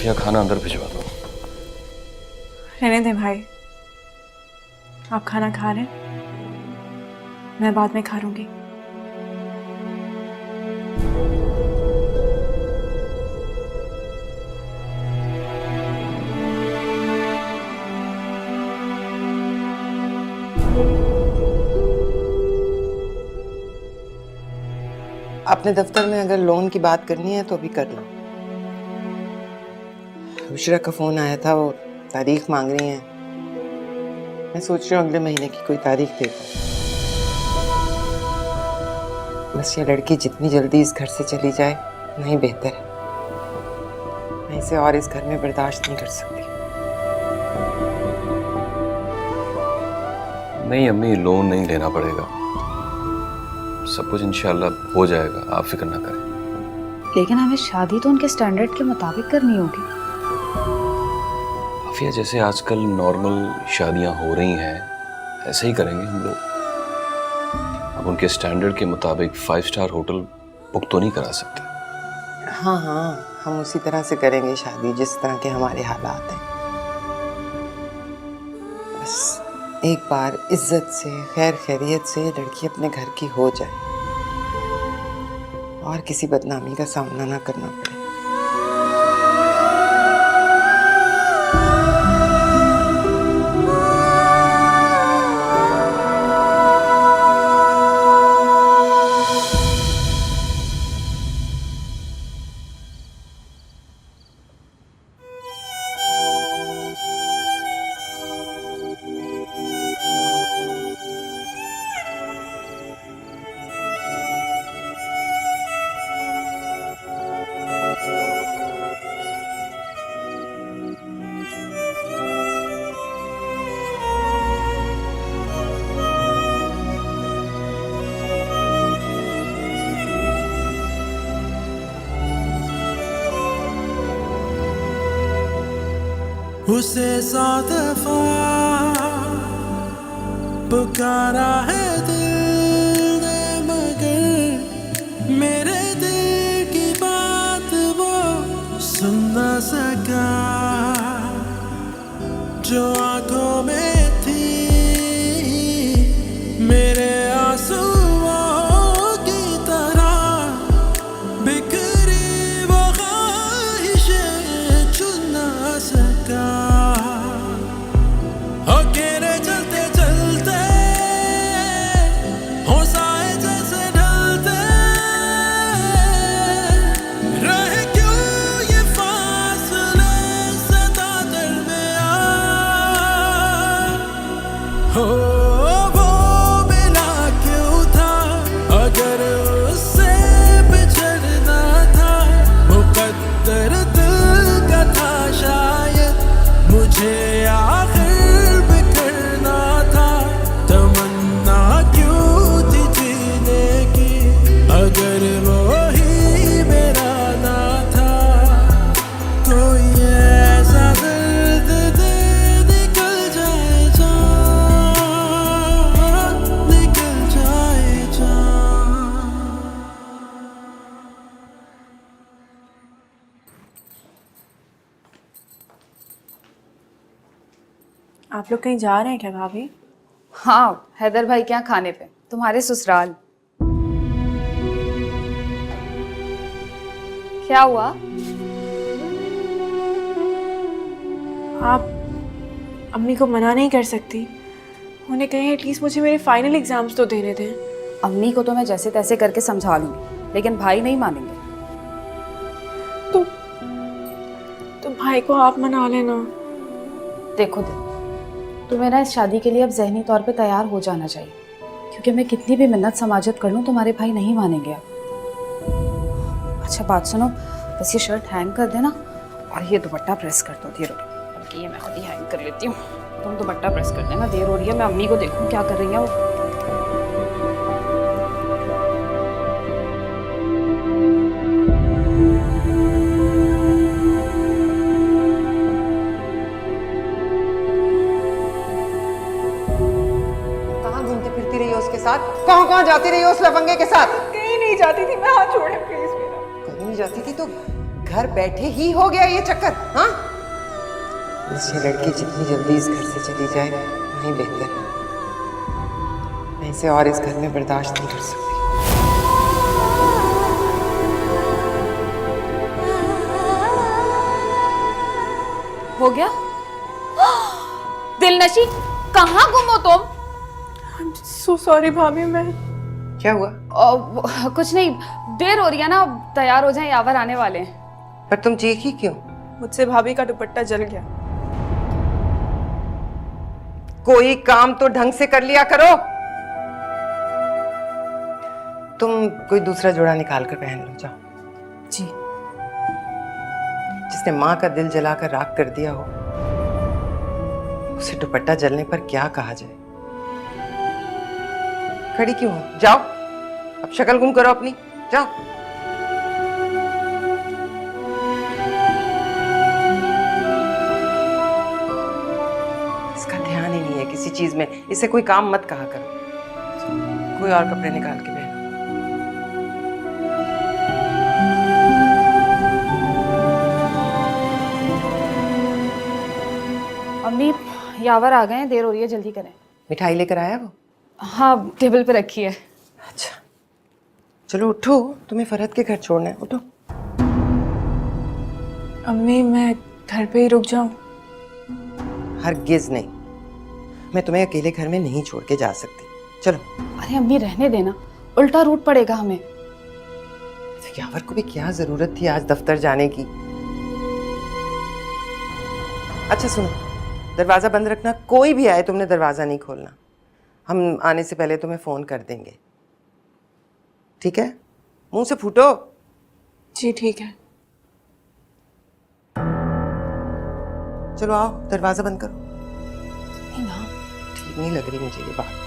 आफिया खाना अंदर भिजवा दो। रहने दे भाई, आप खाना खा रहे हैं, मैं बाद में खा लूंगी। अपने दफ्तर में अगर लोन की बात करनी है तो अभी कर लो। बुशरा का फोन आया था, वो तारीख मांग रही है। मैं सोच रही हूँ अगले महीने की कोई तारीख दे दूँ। बस ये लड़की जितनी जल्दी इस घर से चली जाए नहीं बेहतर है। मैं इसे और इस घर में बर्दाश्त नहीं कर सकती। नहीं अम्मी, लोन नहीं लेना पड़ेगा, सब कुछ इंशाल्लाह हो जाएगा, आप फिक्र ना करें। लेकिन हमें शादी तो उनके स्टैंडर्ड के मुताबिक करनी होगी। आफिया, जैसे आजकल नॉर्मल शादियां हो रही हैं ऐसे ही करेंगे हम लोग। अब उनके स्टैंडर्ड के मुताबिक 5 स्टार होटल बुक तो नहीं करा सकते। हाँ हाँ, हम उसी तरह से करेंगे शादी जिस तरह के हमारे हालात हैं। बस एक बार इज्जत से खैर खैरियत से लड़की अपने घर की हो जाए और किसी बदनामी का सामना ना करना पड़े। उसे 100 दफा पुकारा है दिल ने, मगर मेरे दिल की बात वो सुन न सका। जो आंखों में थी मेरे आंसुओं की तरह बिखरी वो ख्वाहिशें चुन न सका। अकेले चलते चलते होशाए जैसे ढलते रहे, क्यों ये फासले सदा दरमियां। हो वो मिला क्यों था अगर उससे बिछड़ना था। मुकद्दर दिल का था शायद, मुझे आखिर बिखरना था। तमन्ना क्यों थी जीने की अगर वो ही मेरा ना था। कोई ऐसा दर्द दे निकल जाए जान, निकल जाए जान। आप लोग कहीं जा रहे हैं क्या भाभी? हाँ, हैदर भाई के यहाँ खाने पे, तुम्हारे ससुराल। क्या हुआ? आप अम्मी को मना नहीं कर सकती? उन्हें कहें एटलीस्ट मुझे मेरे फाइनल एग्जाम्स तो देने दें। अम्मी को तो मैं जैसे तैसे करके समझा लूंगी, लेकिन भाई नहीं मानेंगे। तो भाई को आप मना लेना। देखो तुम्हें ना इस शादी के लिए अब ज़हनी तौर पे तैयार हो जाना चाहिए, क्योंकि मैं कितनी भी मिन्नत समाजत कर लूँ तुम्हारे भाई नहीं मानेंगे अब। अच्छा बात सुनो, बस ये शर्ट हैंग कर देना और ये दुपट्टा प्रेस कर दो। देर हो रही, बल्कि ये मैं खुद ही हैंग कर लेती हूँ, तुम दुपट्टा प्रेस कर देना। देर हो रही है, मैं अम्मी को देखूँ क्या कर रही है वो। कहाँ कहाँ जाती रही हो उस लफंगे के साथ? कहीं नहीं जाती थी मैं, हाथ छोड़े प्लीज मेरा। कहीं नहीं जाती थी तो घर बैठे ही हो गया ये चक्कर। हाँ, बस ये लड़की जितनी जल्दी इस घर से चली जाए वही बेहतर है। मैं इसे और इस घर में बर्दाश्त नहीं कर सकती। हो गया? दिलनशी, कहाँ गुम हो तुम? सो सॉरी भाभी। मैं क्या हुआ? कुछ नहीं, देर हो रही है ना, तैयार हो जाएं, यावर आने वाले हैं। पर तुम चीखी क्यों? मुझसे भाभी का दुपट्टा जल गया। कोई काम तो ढंग से कर लिया करो। तुम कोई दूसरा जोड़ा निकाल कर पहन लो, जाओ। जी। जिसने माँ का दिल जलाकर राख कर दिया हो, उसे दुपट्टा जलने पर क्या कहा जाए। खड़ी क्यों हो? जाओ, अब शक्ल गुम करो अपनी, जाओ। इसका ध्यान ही नहीं है किसी चीज में। इसे कोई काम मत कहा करो। कोई और कपड़े निकाल के पहनो। अम्मी, यावर आ गए हैं, देर हो रही है, जल्दी करें। मिठाई लेकर आया वो? हाँ, टेबल पे रखी है। अच्छा, चलो उठो, तुम्हें फरहत के घर छोड़ना है, उठो। अम्मी, मैं घर पे ही रुक जाऊं? हरगिज नहीं, मैं तुम्हें अकेले घर में नहीं छोड़ के जा सकती। चलो। अरे अम्मी, रहने देना, उल्टा रूट पड़ेगा हमें। तो यावर को भी क्या जरूरत थी आज दफ्तर जाने की? अच्छा सुनो, दरवाजा बंद रखना, कोई भी आए तुमने दरवाजा नहीं खोलना। हम आने से पहले तुम्हें फोन कर देंगे, ठीक है? मुंह से फूटो। जी ठीक है। चलो आओ, दरवाजा बंद करो। नहीं ना, ठीक नहीं लग रही मुझे ये बात।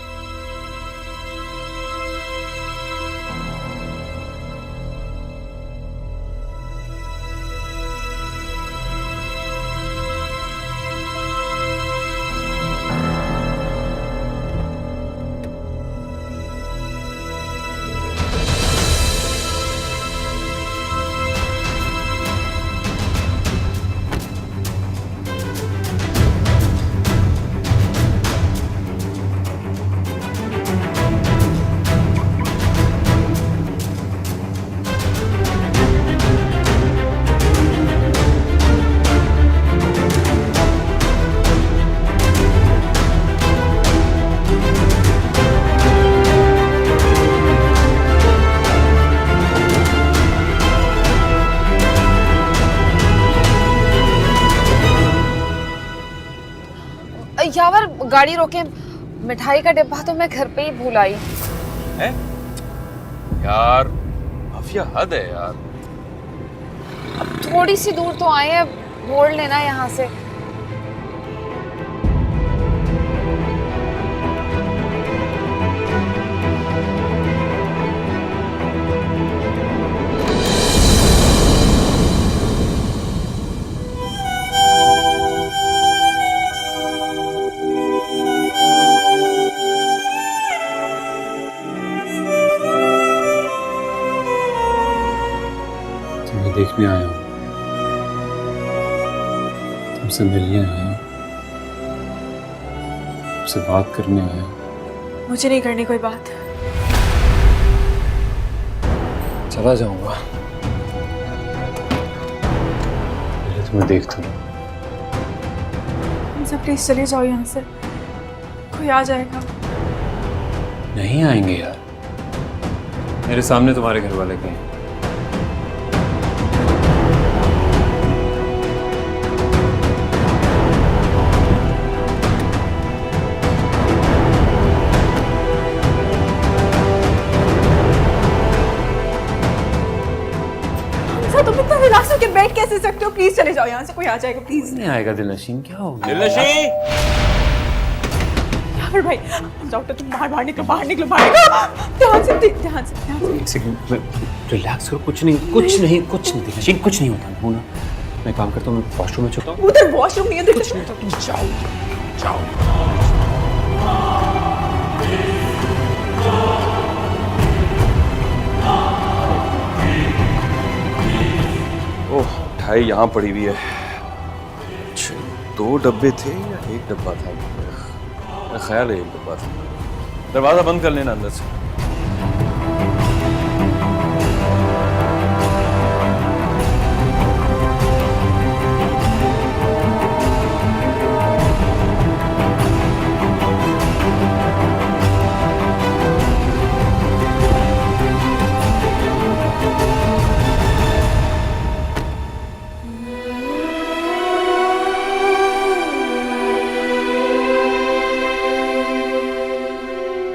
यावर, गाड़ी रोके, मिठाई का डिब्बा तो मैं घर पे ही भूल आई। है? यार अफिया, हद है यार। अब थोड़ी सी दूर तो आए हैं, मोड़ लेना यहाँ से। देखने आया हूँ, तुमसे मिलने आया हूँ, तुमसे बात करने आया हूँ। मुझे नहीं करनी कोई बात। चला जाऊंगा, पहले तुम्हें देख तो लूं। मुझे प्लीज चले जाओ यहाँ से, कोई आ जाएगा। नहीं आएंगे यार, मेरे सामने तुम्हारे घर वाले कहीं। तुम इतना रिलैक्स होकर बैठ कैसे सकते हो? प्लीज चले जाओ यहाँ से, कोई आ जाएगा प्लीज। नहीं आएगा दिलनशीन, क्या हो गया? दिलनशी! यावर भाई, डॉक्टर तुम बाहर निकलो, बाहर निकलो, बाहर निकलो। ध्यान से, ध्यान से, ध्यान से। एक सेकंड, रिलैक्स करो, कुछ नहीं दिलनशीन, कुछ नहीं होता। हो ना, मैं काम करता हूँ, मैं वॉशरूम में चलता हूँ। उधर वॉशरूम नहीं है, उधर कुछ नहीं होता, तुम जाओ जाओ। ओह मिठाई यहाँ पड़ी हुई है। अच्छा, 2 डब्बे थे या 1 डब्बा था? मेरा ख्याल है 1 डब्बा था। दरवाजा बंद कर लेना अंदर से।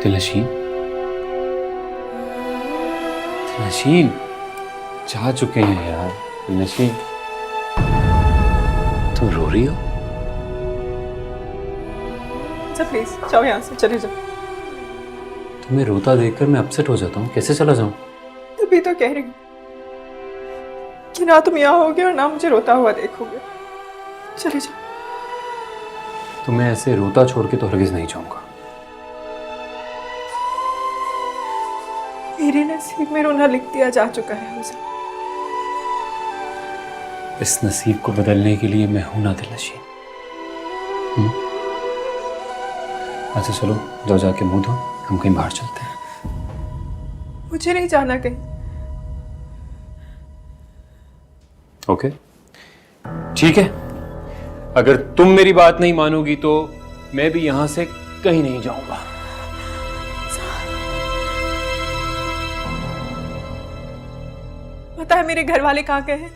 दिलनशीन, दिलनशीन, जा चुके हैं यार। दिलनशीन, तुम रो रही हो? अच्छा प्लीज जाओ यहाँ से, चले जाओ। तुम्हें रोता देखकर मैं अपसेट हो जाता हूँ, कैसे चला जाऊँ? तभी तो कह रही हूँ कि ना तुम यहाँ होगे और ना मुझे रोता हुआ देखोगे। चले जाओ। तुम्हें ऐसे रोता छोड़ के तो हरगिज नहीं जाऊंगा। मेरे नसीब में रोना लिख दिया जा चुका है हमसे। इस नसीब को बदलने के लिए मैं हूं ना दिलनशीन। अच्छा चलो, जाओ जाके मुंह धो, हम कहीं बाहर चलते हैं। मुझे नहीं जाना कहीं। ओके ठीक है, अगर तुम मेरी बात नहीं मानोगी तो मैं भी यहां से कहीं नहीं जाऊंगा। पता है मेरे घर वाले कहाँ गए हैं?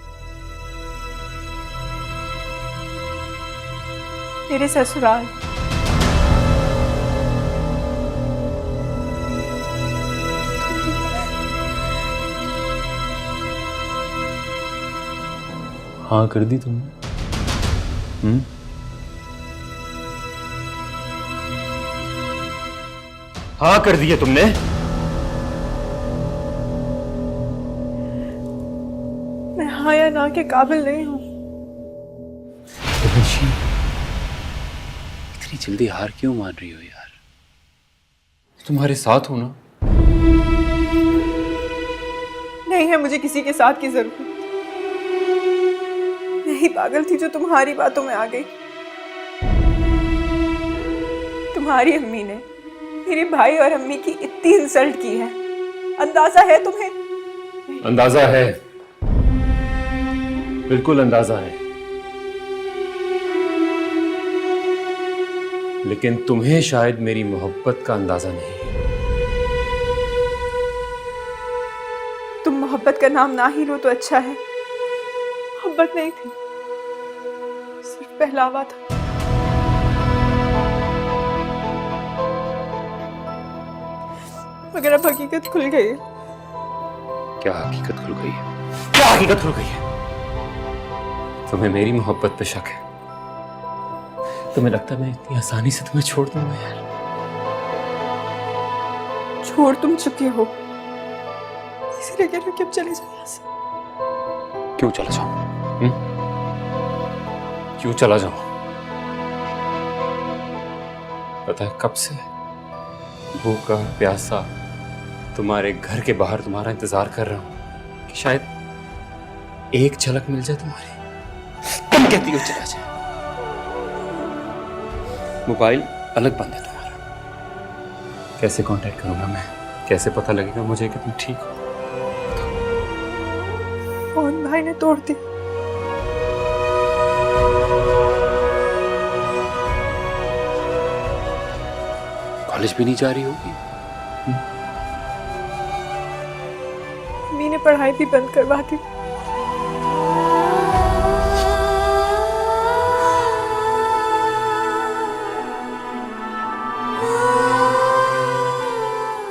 मेरे ससुराल। हाँ कर दी तुमने? हाँ कर दी है तुमने? मैं हाँ या ना के काबिल नहीं हूं। इतनी जल्दी हार क्यों मान रही हो यार? तुम्हारे साथ हो ना? नहीं है मुझे किसी के साथ की जरूरत। मैं ही पागल थी जो तुम्हारी बातों में आ गई। तुम्हारी अम्मी ने मेरे भाई और अम्मी की इतनी इंसल्ट की है, अंदाजा है तुम्हें? अंदाजा है, बिल्कुल अंदाजा है, लेकिन तुम्हें शायद मेरी मोहब्बत का अंदाजा नहीं है। तुम मोहब्बत का नाम ना ही लो तो अच्छा है। मोहब्बत नहीं थी, सिर्फ पहलावा था। मगर अब हकीकत खुल गई है। क्या हकीकत खुल गई है? क्या हकीकत खुल गई है? तुम्हें मेरी मोहब्बत पे शक है? तुम्हें लगता है मैं इतनी आसानी से तुम्हें छोड़ दूंगा यार? छोड़ तुम चुके हो, इसलिए कह रहे हो कि अब चले जाओ यहाँ से। क्यों चला जाऊं? क्यों चला जाऊं? पता है कब से भूखा प्यासा तुम्हारे घर के बाहर तुम्हारा इंतजार कर रहा हूं कि शायद एक झलक मिल जाए तुम्हारी। तुम कहती हो चला जाए। मोबाइल अलग बंद है तुम्हारा, कैसे कांटेक्ट करूंगा मैं? कैसे पता लगेगा मुझे कि तुम ठीक हो? फोन भाई ने तोड़ दी। कॉलेज भी नहीं जा रही होगी? मम्मी ने पढ़ाई भी बंद करवा दी।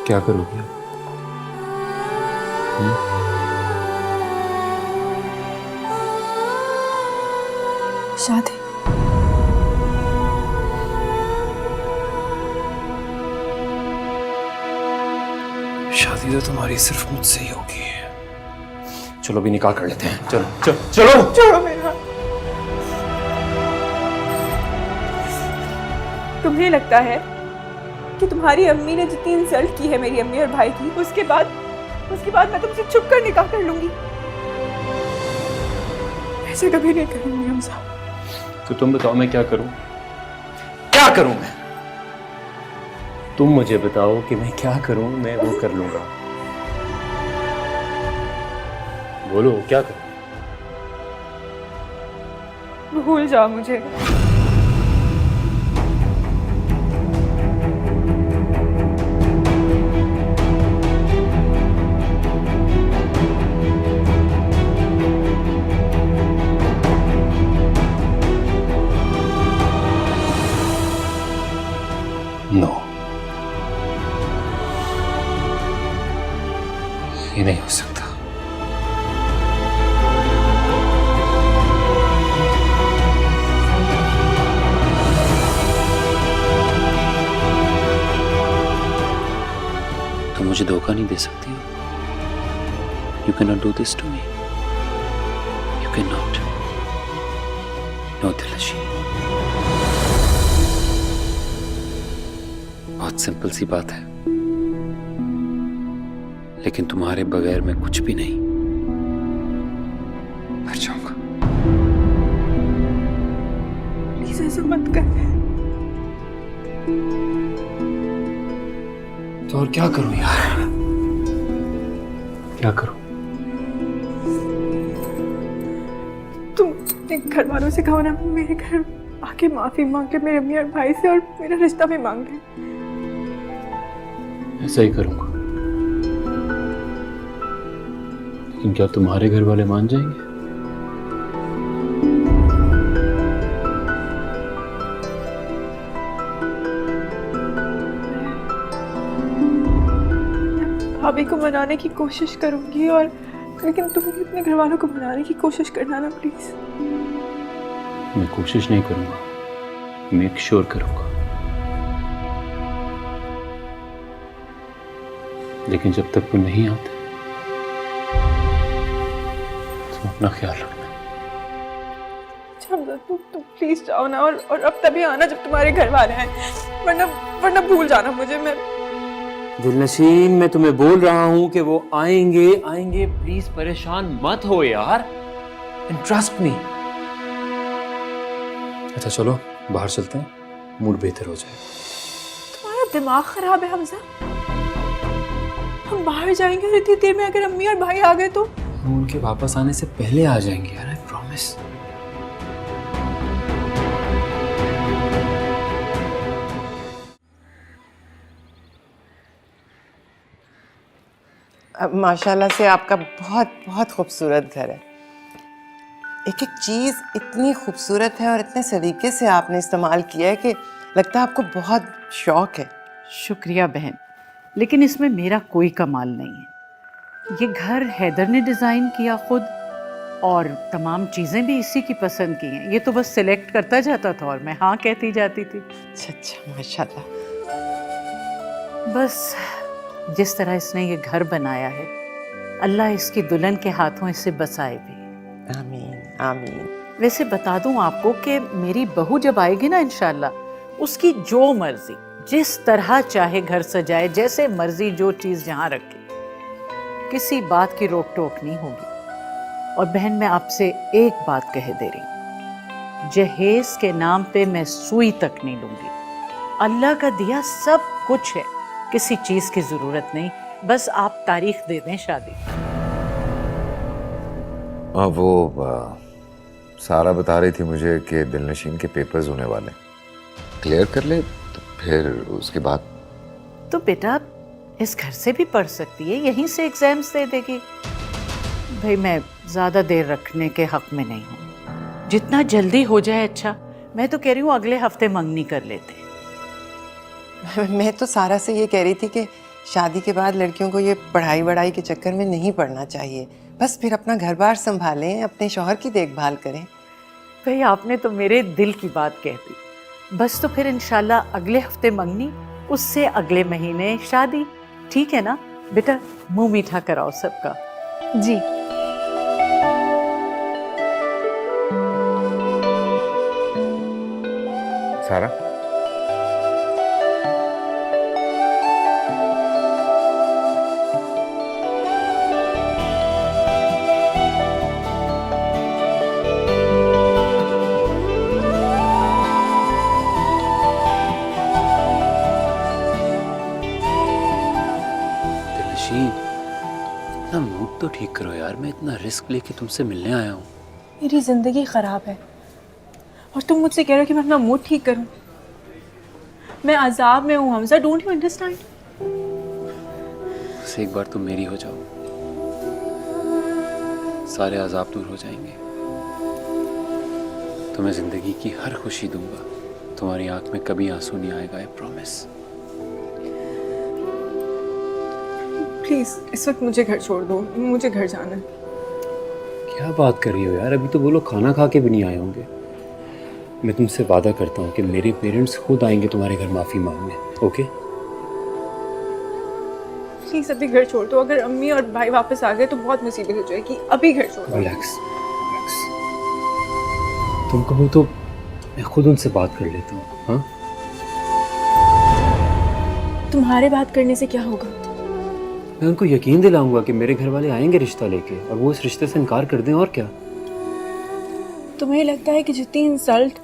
क्या करोगी अब? शादी। शादी तो तुम्हारी सिर्फ मुझसे ही होगी। चलो भी निकाह कर लेते हैं। चलो चलो चलो। छोड़ो मेरा हाथ। तुम्हें लगता है कि तुम्हारी अम्मी ने जितनी इंसल्ट की है मेरी अम्मी और भाई की, उसके बाद मैं तुमसे छुप कर निकाह कर लूंगी? ऐसे कभी नहीं करूंगी हमजा। तो तुम बताओ मैं क्या करूं? क्या करूं मैं? तुम मुझे बताओ कि मैं क्या करूं, मैं वो कर लूंगा। बोलो क्या करूं? भूल जाओ मुझे। नो, ये नहीं हो सकता। तुम मुझे धोखा नहीं दे सकती। You can not do this to me. You can not. No Dilnasheen. बहुत सिंपल सी बात है, लेकिन तुम्हारे बगैर मैं कुछ भी नहीं। मर जाऊंगा। प्लीज ऐसा मत कर। तो और क्या करूं यार? क्या करूं? तुम अपने घर वालों से कहो ना मेरे घर आके माफी मांग ले मेरे अम्मी और भाई से, और मेरा रिश्ता भी मांग ले। ऐसा ही करूंगा। लेकिन क्या तुम्हारे घर वाले मान जाएंगे? भाभी को मनाने की कोशिश करूंगी, और लेकिन तुम भी अपने घर वालों को मनाने की कोशिश करना ना प्लीज। मैं कोशिश नहीं करूंगा, मेक श्योर करूंगा। लेकिन जब तक वो नहीं आते तुम अपना ख्याल रखना। तुम प्लीज जाओ ना, और अब तभी आना जब तुम्हारे घर वाले हैं, वरना भूल जाना मुझे। मैं दिलनशीन, मैं तुम्हें बोल रहा हूं कि वो आएंगे आएंगे। प्लीज परेशान मत हो यार, एंड ट्रस्ट मी। अच्छा चलो बाहर चलते हैं, मूड बेहतर हो जाए। तुम्हारा दिमाग खराब है हमजा। हम बाहर जाएंगे और इतनी देर में अगर अम्मी और भाई आ गए तो? हम उनके वापस आने से पहले आ जाएंगे यार, आई प्रॉमिस। माशाल्लाह से आपका बहुत बहुत खूबसूरत घर है। एक एक चीज़ इतनी खूबसूरत है और इतने सलीके से आपने इस्तेमाल किया है कि लगता है आपको बहुत शौक है। शुक्रिया बहन, लेकिन इसमें मेरा कोई कमाल नहीं है। ये घर हैदर ने डिज़ाइन किया खुद, और तमाम चीज़ें भी इसी की पसंद की हैं। ये तो बस सिलेक्ट करता जाता था और मैं हाँ कहती जाती थी। अच्छा माशाल्लाह। बस जिस तरह इसने ये घर बनाया है, अल्लाह इसकी दुल्हन के हाथों इसे बसाए भी। आमीन आमीन। वैसे बता दूं आपको कि मेरी बहू जब आएगी ना इंशाल्लाह, उसकी जो मर्जी जिस तरह चाहे घर सजाए, जैसे मर्जी जो चीज़ जहाँ रखे, किसी बात की रोक टोक नहीं होगी। और बहन मैं आपसे एक बात कह दे रही हूँ, जहेज के नाम पे मैं सुई तक नहीं लूँगी। अल्लाह का दिया सब कुछ है, किसी चीज़ की ज़रूरत नहीं, बस आप तारीख दे दें शादी। सारा बता रही थी मुझे कि दिलनशीन के पेपर्स होने वाले, क्लियर कर ले तो फिर उसके बाद। तो बेटा इस घर से भी पढ़ सकती है, यहीं से एग्जाम्स दे देगी। भाई मैं ज़्यादा देर रखने के हक में नहीं हूँ, जितना जल्दी हो जाए अच्छा। मैं तो कह रही हूँ अगले हफ्ते मंगनी कर लेते। मैं तो सारा से ये कह रही थी कि शादी के बाद लड़कियों को ये पढ़ाई वढ़ाई के चक्कर में नहीं पढ़ना चाहिए, बस फिर अपना घर बार संभालें, अपने शौहर की देखभाल करें। भाई आपने तो मेरे दिल की बात कह दी। बस तो फिर इंशाल्लाह अगले हफ्ते मंगनी, उससे अगले महीने शादी। ठीक है ना बेटा? मुंह मीठा कराओ सबका। जी। सारा नशीन, अपना मूड तो ठीक करो यार, मैं इतना रिस्क लेके तुमसे मिलने आया हूँ। मेरी ज़िंदगी ख़राब है और तुम मुझसे कह रहे हो कि मैं अपना मूड ठीक करूं। मैं अजाब में हूँ हमजा, डोंट यू अंडरस्टैंड? बस एक बार तुम मेरी हो जाओ, सारे अजाब दूर हो जाएंगे। तुम्हें जिंदगी की हर खुशी दूंगा, तुम्हारी आंख में कभी आंसू नहीं आएगा, आई प्रॉमिस। प्लीज़ इस वक्त मुझे घर छोड़ दो, मुझे घर जाना है। क्या बात कर रही हो यार, अभी तो बोलो खाना खा के भी नहीं आए होंगे। मैं तुमसे वादा करता हूँ कि मेरे पेरेंट्स खुद आएंगे तुम्हारे घर माफ़ी मांगने, ओके? प्लीज़ अभी घर छोड़ दो, अगर अम्मी और भाई वापस आ गए तो बहुत मुसीबत हो जाएगी, अभी घर छोड़ दो। रिलैक्स, तुम कहो तो मैं खुद उनसे बात कर लेता हूँ। हाँ, तुम्हारे बात करने से क्या होगा? मैं उनको यकीन दिलाऊंगा कि मेरे घर वाले आएंगे रिश्ता लेके, और वो इस रिश्ते से इनकार कर दें, और क्या। तुम्हें लगता है कि जितनी इंसल्ट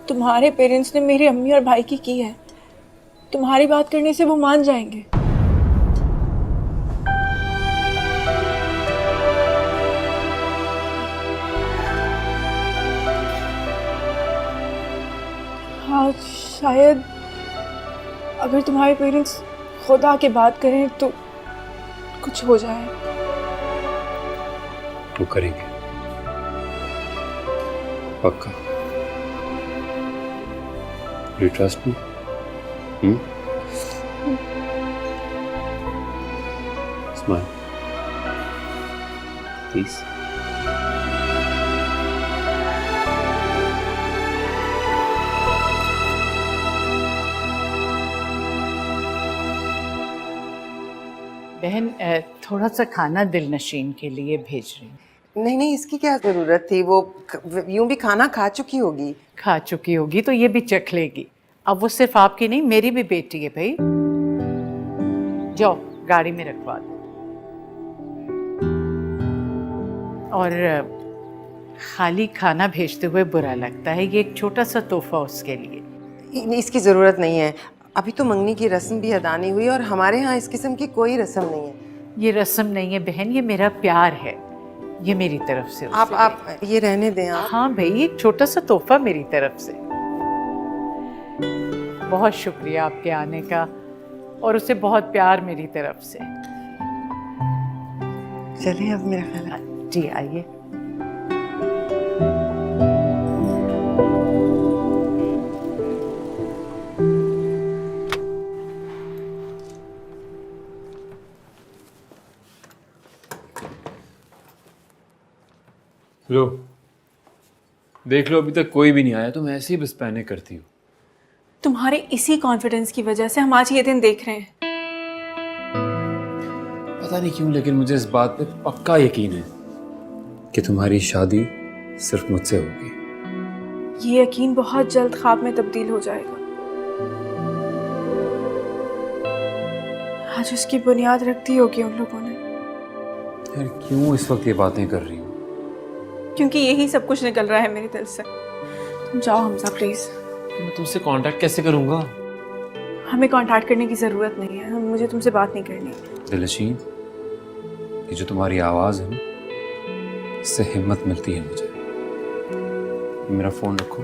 तुम्हारे पेरेंट्स ने मेरी अम्मी और भाई की है, तुम्हारी बात करने से वो मान जाएंगे? हाँ शायद अगर तुम्हारे पेरेंट्स खुद आके बात करें तो कुछ हो जाए। वो करेंगे पक्का। You trust me? Smile. Please. बहन थोड़ा सा खाना दिलनशीन के लिए भेज रही हूँ। नहीं नहीं, इसकी क्या ज़रूरत थी, वो यूं भी खाना खा चुकी होगी। खा चुकी होगी तो ये भी चख लेगी। अब वो सिर्फ आपकी नहीं, मेरी भी बेटी है भाई। जाओ गाड़ी में रखवा दो। और खाली खाना भेजते हुए बुरा लगता है, ये एक छोटा सा तोहफा उसके लिए। इसकी ज़रूरत नहीं है, अभी तो मंगनी की रस्म भी अदा नहीं हुई और हमारे यहाँ इस किस्म की कोई रस्म नहीं है। ये रस्म नहीं है बहन, ये मेरा प्यार है, ये मेरी तरफ से। आप ये रहने दें आप। हाँ भाई, एक छोटा सा तोहफा मेरी तरफ से। बहुत शुक्रिया आपके आने का, और उसे बहुत प्यार मेरी तरफ से। चलिए अब मेरा ख्याल है। जी आइए। लो देख लो, अभी तक कोई भी नहीं आया, तुम ऐसे ही बस पहने करती हो। तुम्हारे इसी कॉन्फिडेंस की वजह से हम आज ये दिन देख रहे हैं। पता नहीं क्यों, लेकिन मुझे इस बात पे पक्का यकीन है कि तुम्हारी शादी सिर्फ मुझसे होगी। ये यकीन बहुत जल्द ख्वाब में तब्दील हो जाएगा। आज उसकी बुनियाद रख दी होगी उन लोगों ने। यार क्यों इस वक्त ये बातें कर रही हो? क्योंकि यही सब कुछ निकल रहा है मेरे दिल से। तुम जाओ हमजा प्लीज। मैं तुमसे कांटेक्ट कैसे करूंगा? हमें कांटेक्ट करने की जरूरत नहीं है, मुझे तुमसे बात नहीं करनी। दिलनशीन, ये जो तुम्हारी आवाज है ना, इससे हिम्मत मिलती है मुझे। मेरा फोन रखो,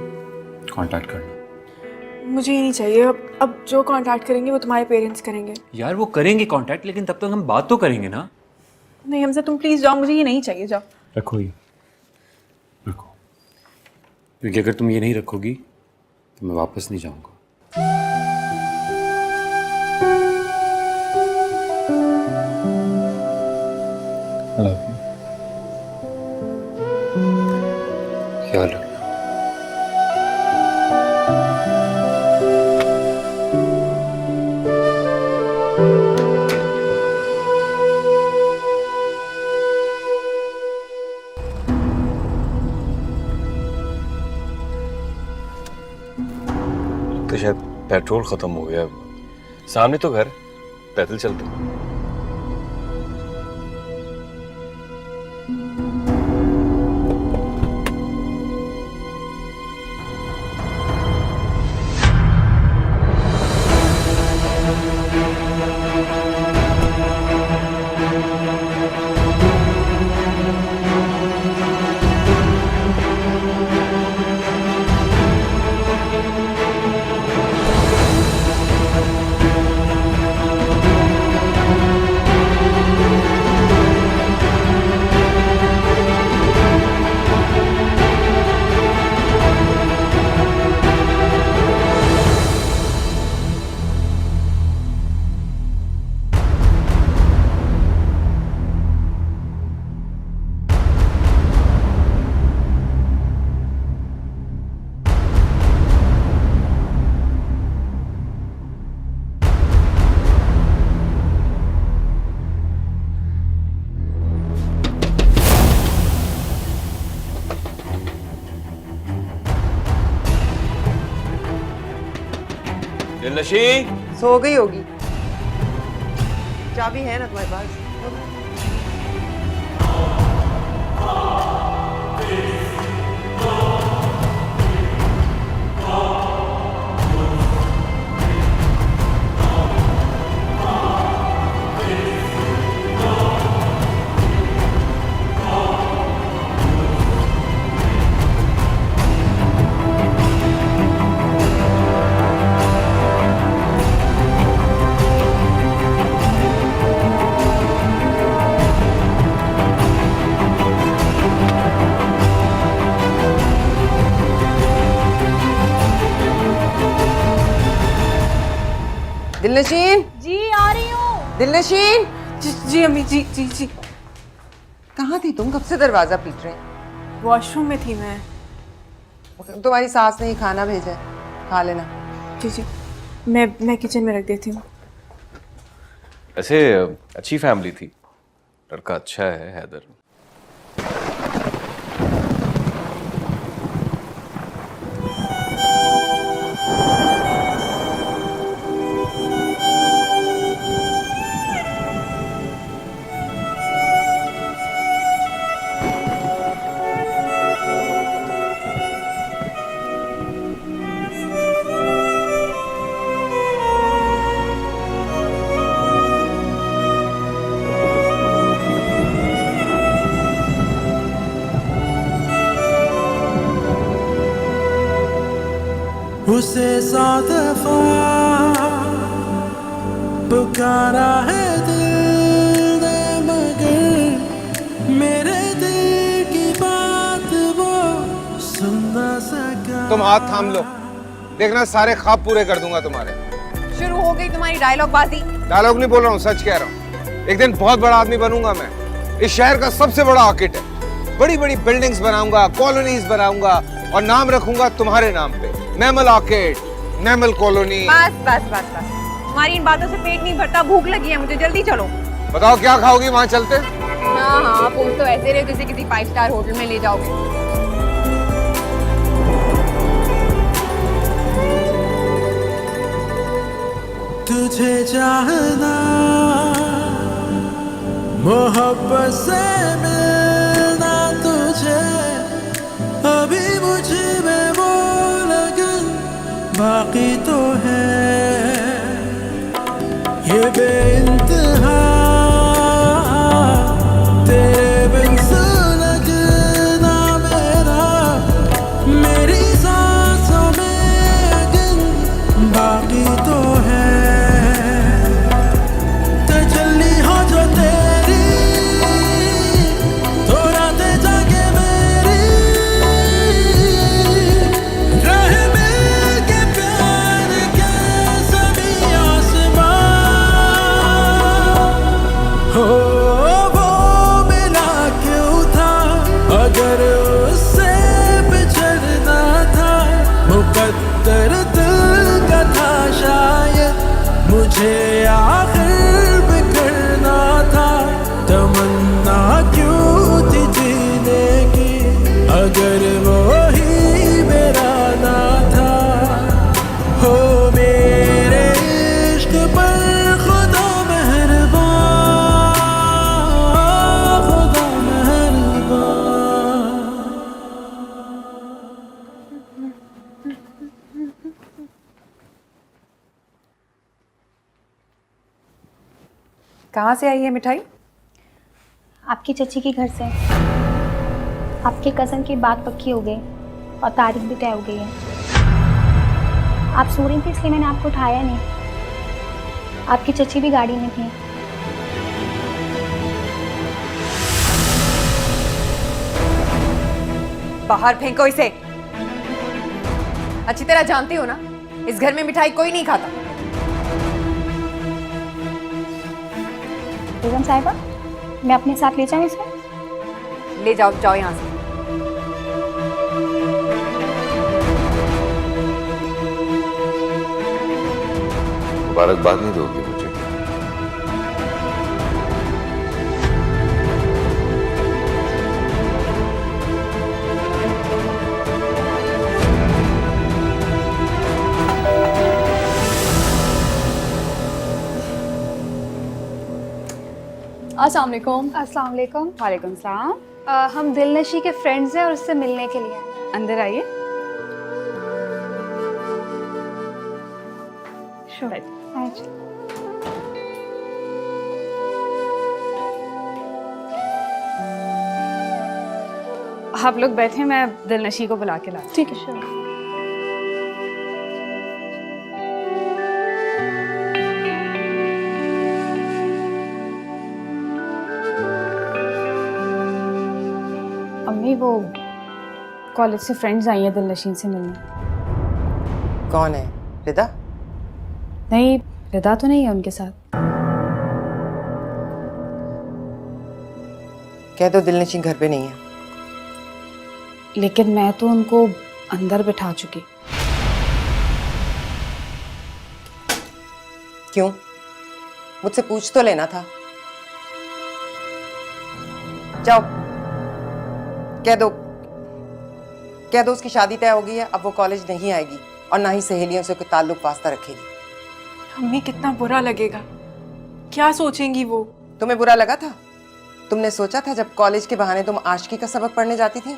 कांटेक्ट करना। मुझे ये नहीं चाहिए। अब जो कांटेक्ट करेंगे वो तुम्हारे पेरेंट्स करेंगे। यार वो करेंगे कांटेक्ट, लेकिन तब तक हम बात तो करेंगे ना। नहीं हमजा तुम प्लीज जाओ, मुझे ये नहीं चाहिए, जाओ। रखो ये, रखो, क्योंकि अगर तुम ये नहीं रखोगी तो मैं वापस नहीं जाऊंगा। I love you. ख्याल रखना। तो शायद पेट्रोल खत्म हो गया। सामने तो घर, पैदल चलते हैं। दिलनशीन सो गई होगी। चाबी है ना तुम्हारे पास? दिलनशीन, जी आ रही हूँ। दिलनशीन। जी अम्मी, जी जी जी। कहाँ थी तुम? कब से दरवाजा पीट रहे हैं? वॉशरूम में थी मैं। तुम्हारी सास ने ही खाना भेजा है, खा लेना। जी जी, मैं किचन में रख देती हूँ। ऐसे अच्छी फैमिली थी, लड़का अच्छा है हैदर। उसे 100 दफा पुकारा है दिल ने, मगर मेरे दिल की बात वो सुन ना सका। तुम हाथ थाम लो, देखना सारे ख्वाब पूरे कर दूंगा तुम्हारे। शुरू हो गई तुम्हारी डायलॉग बाजी। डायलॉग नहीं बोल रहा हूँ, सच कह रहा हूँ। एक दिन बहुत बड़ा आदमी बनूंगा मैं, इस शहर का सबसे बड़ा आर्किटेक्ट। बड़ी बड़ी बिल्डिंग्स बनाऊंगा, कॉलोनीज बनाऊंगा और नाम रखूंगा तुम्हारे नाम पे, नेमल आर्किड, नेमल कॉलोनी। बस बस बस बस, तुम्हारी इन बातों से पेट नहीं भरता, भूख लगी है मुझे, जल्दी चलो। बताओ क्या खाओगी, वहां चलते। हाँ हाँ, पूछ तो ऐसे रहे जैसे किसी 5 स्टार होटल में ले जाओगे। तुझे चाहना, मोहब्बत से मिलना तुझे, अभी मुझ में वो लगन बाकी तो है। ये बेइंतहा तेरे बिन सुलगना मेरा, मेरी सांसों में अगन बाकी तो है। तजल्ली हो जो तेरी, तो रातें जागे मेरी, रहे मिल के प्यार के सभी आसमां। हो वो मिला क्यों था, अगर उससे बिछड़ना था, मुकद्दर दिल का था शायद, मुझे आखिर बिखरना था। तमन्ना क्यों थी जीने की, अगर वो ही मेरा ना था। हो मेरे इश्क पर खुदा मेहरबान, खुदा मेहरबान। कहाँ से आई है मिठाई? आपकी चची के घर से। आपके कज़न की बात पक्की हो गई और तारीख भी तय हो गई है। आप सो रही थी इसलिए मैंने आपको उठाया नहीं। आपकी चची भी गाड़ी में थी। बाहर फेंको इसे। अच्छी तरह जानती हो ना, इस घर में मिठाई कोई नहीं खाता। बेगम साहिबा, मैं अपने साथ ले जाऊँ इसे? ले जाओ, जाओ यहाँ से। मुबारकबाद नहीं दोगी मुझे? अस्सलाम वालेकुम। अस्सलाम वालेकुम। वालेकुम सलाम। हम दिलनशी के फ्रेंड्स हैं और उससे मिलने के लिए आए हैं। अंदर आइए। अच्छा। आप लोग बैठे, मैं दिलनशी को बुला के लाती ठीक है, श्योर। हूँ। अम्मी वो कॉलेज से फ्रेंड्स आई हैं दिलनशी से मिलने। कौन है? रिदा? नहीं, रिदा तो नहीं है उनके साथ। कह दो दिलनशीन घर पे नहीं है। लेकिन मैं तो उनको अंदर बिठा चुकी। क्यों? मुझसे पूछ तो लेना था। जाओ, कह दो उसकी शादी तय हो गई है, अब वो कॉलेज नहीं आएगी और ना ही सहेलियों से कोई ताल्लुक वास्ता रखेगी। अम्मी कितना बुरा लगेगा, क्या सोचेंगी वो? तुम्हें बुरा लगा था? तुमने सोचा था जब कॉलेज के बहाने तुम आशिकी का सबक पढ़ने जाती थी?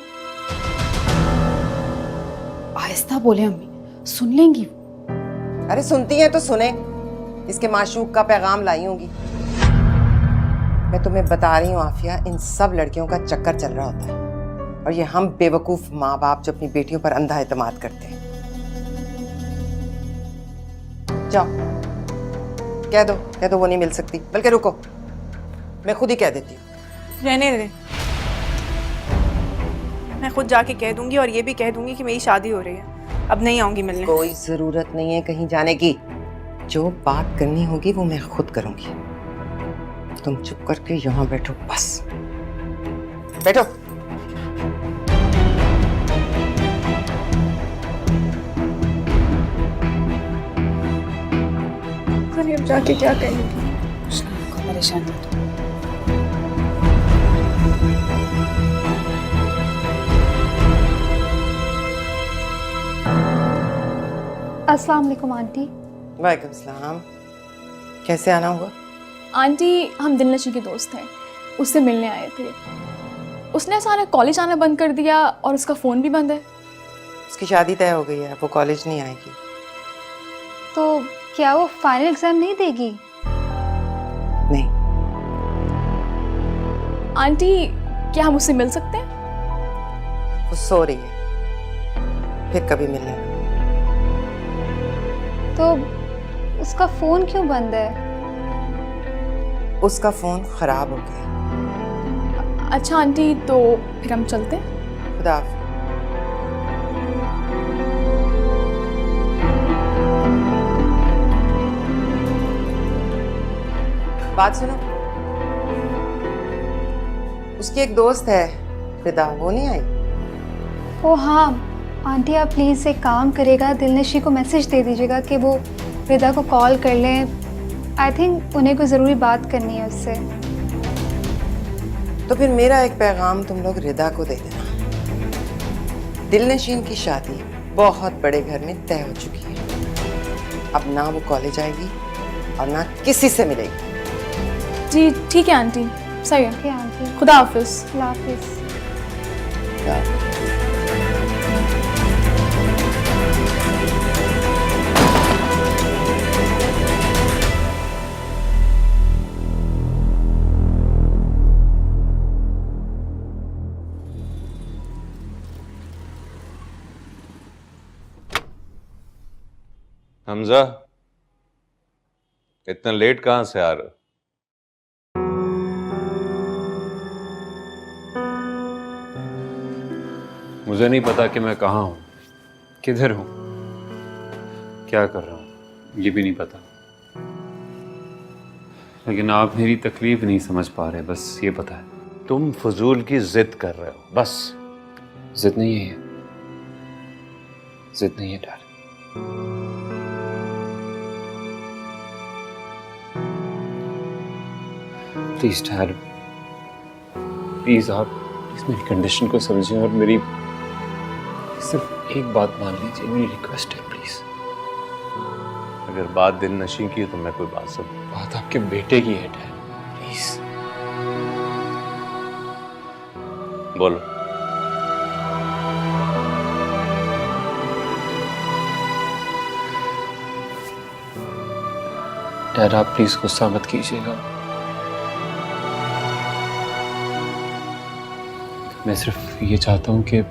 आहिस्ता बोले अम्मी, सुन लेंगी। अरे सुनती हैं तो सुने, इसके माशूक का पैगाम लाई होंगी। मैं तुम्हें बता रही हूँ आफिया, इन सब लड़कियों का चक्कर चल रहा होता है और ये हम बेवकूफ माँ बाप जो अपनी बेटियों पर अंधा एतमाद करते हैं। जाओ, कह दो वो नहीं मिल सकती। बल्कि रुको, मैं खुद ही कह देती हूँ। रहने दे, मैं खुद जाके कह दूंगी और ये भी कह दूंगी कि मेरी शादी हो रही है, अब नहीं आऊंगी मिलने। कोई जरूरत नहीं है कहीं जाने की, जो बात करनी होगी वो मैं खुद करूंगी। तुम चुप करके यहाँ बैठो, बस बैठो। अरे अब जाके क्या कहेंगी? कुछ नहीं, को परेशान मत हो। अस्सलाम वालेकुम आंटी। वालेकुम सलाम। कैसे आना हुआ? आंटी, हम दिलनशी के दोस्त हैं, उससे मिलने आए थे। उसने अचानक कॉलेज आना बंद कर दिया और उसका फ़ोन भी बंद है। उसकी शादी तय हो गई है, वो कॉलेज नहीं आएगी। तो क्या वो फाइनल एग्जाम नहीं देगी? नहीं। आंटी, क्या हम उससे मिल सकते हैं? वो सो रही है, फिर कभी मिल लेना। तो उसका फ़ोन क्यों बंद है? उसका फ़ोन खराब हो गया। अच्छा आंटी, तो फिर हम चलते हैं। खुदा हाफिज़। बात सुनो, उसकी एक दोस्त है रिदा, वो नहीं आई? ओ हाँ आंटी, आप प्लीज़ एक काम करेगा, दिलनशी को मैसेज दे दीजिएगा कि वो रिदा को कॉल कर लें। आई थिंक उन्हें कोई ज़रूरी बात करनी है उससे। तो फिर मेरा एक पैगाम तुम लोग रिदा को दे देना। दिलनशीन की शादी बहुत बड़े घर में तय हो चुकी है। अब ना वो कॉलेज आएगी और ना किसी से मिलेगी। जी ठीक है आंटी, सही है। ठीक है आंटी, खुदा हाफिज़। अल्लाह हाफिज़। हमजा, इतना लेट कहां से आ रहे? मुझे नहीं पता कि मैं कहाँ हूँ, किधर हूँ, क्या कर रहा हूँ, ये भी नहीं पता। लेकिन आप मेरी तकलीफ नहीं समझ पा रहे, बस ये पता है। तुम फजूल की जिद कर रहे हो, बस। जिद नहीं है ये, जिद नहीं है डैड। प्लीज डैड, प्लीज आप प्लीज मेरी कंडीशन को समझें और मेरी सिर्फ एक बात मान लीजिए, मेरी रिक्वेस्ट है प्लीज। अगर बात दिल नशी की है तो मैं कोई बात सब। बात आपके बेटे की है डैड, प्लीज। बोलो। डैड आप प्लीज गुस्सा मत कीजिएगा। मैं सिर्फ ये चाहता हूं कि आप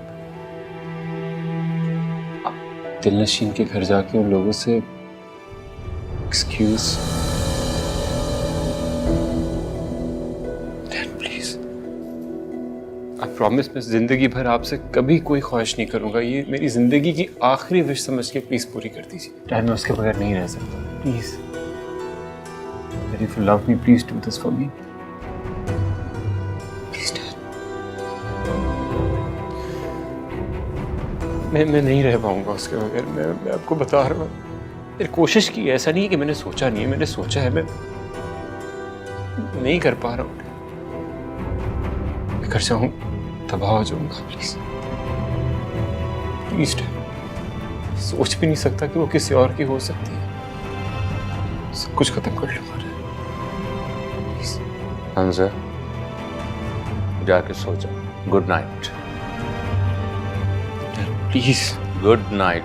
दिलनशीन के घर जाके उन लोगों say excuse. Dad please, I promise मैं जिंदगी भर आपसे कभी कोई ख्वाहिश नहीं करूंगा। ये मेरी जिंदगी की आखिरी विश समझ के प्लीज पूरी कर दीजिए। डैड मैं उसके बगैर नहीं रह सकता, please. If you love me, please do this for me. Please, Dad. मैं नहीं रह पाऊंगा उसके बगैर। मैं आपको बता रहा हूँ, मैंने कोशिश की। ऐसा नहीं है कि मैंने सोचा नहीं है, मैंने सोचा है। मैं नहीं कर पा रहा हूँ। मैं कर जाऊँ तबाह हो जाऊंगा। प्लीज प्लीज डैड, सोच भी नहीं सकता कि वो किसी और की हो सकती है। सब कुछ खत्म कर लूंगा। हमजा, जाके सो जाओ। Good night. Please good night.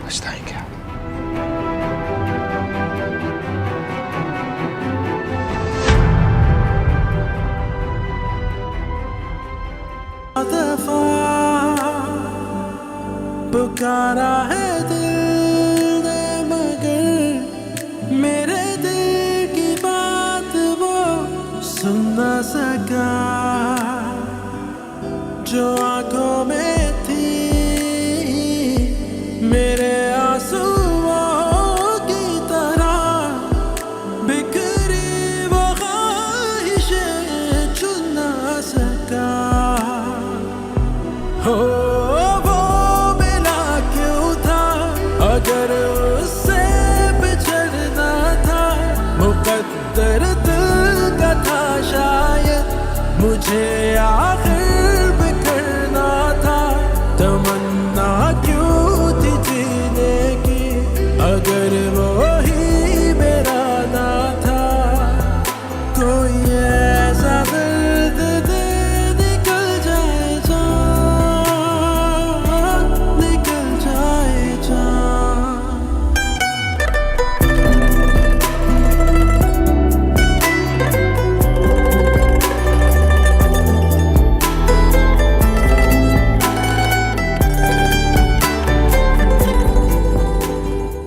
पछताएंगे आप। पुकारा है दिल ने मगर मेरे दिल की बात वो सुन न सका। जो आंखों में थी मेरे आंसुओं की तरह बिखरी वो ख्वाहिशें चुन न सका। हो अगर उससे बिछड़ना था मुकद्दर दिल का था शायद मुझे